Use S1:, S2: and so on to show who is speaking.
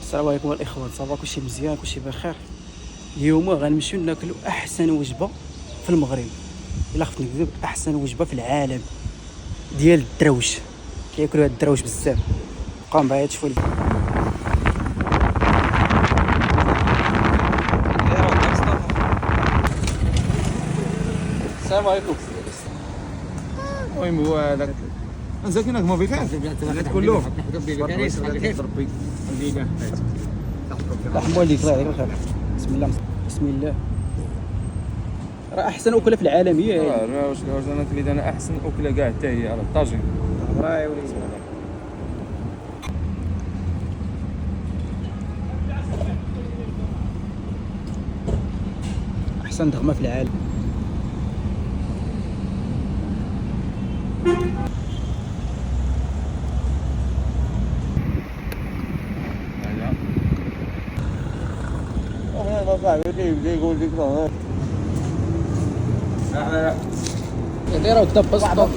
S1: السلام عليكم الاخوان، صافا كلشي مزيان كلشي بخير. اليوم غنمشيو ناكلو احسن وجبه في المغرب، الا خفت نكذب احسن وجبه في العالم ديال الدروش. كياكلوا هاد الدروش بزاف. بقاو معايا تشوفوا السلام عليكم.
S2: المهم هو هذاك مساكينك ما بخير كله ربي يدينا
S1: رحم والديك الله يعطيك الخير. بسم الله بسم الله. راه احسن اكله في العالم هي
S2: واش انا كليت انا احسن اكله كاع حتى هي على الطاجين.
S1: راه يا وليدي احسن دغمه في العالم.
S2: هذا صاحبي كيبدا يقول لك
S1: يا دايره وكذا بسطو.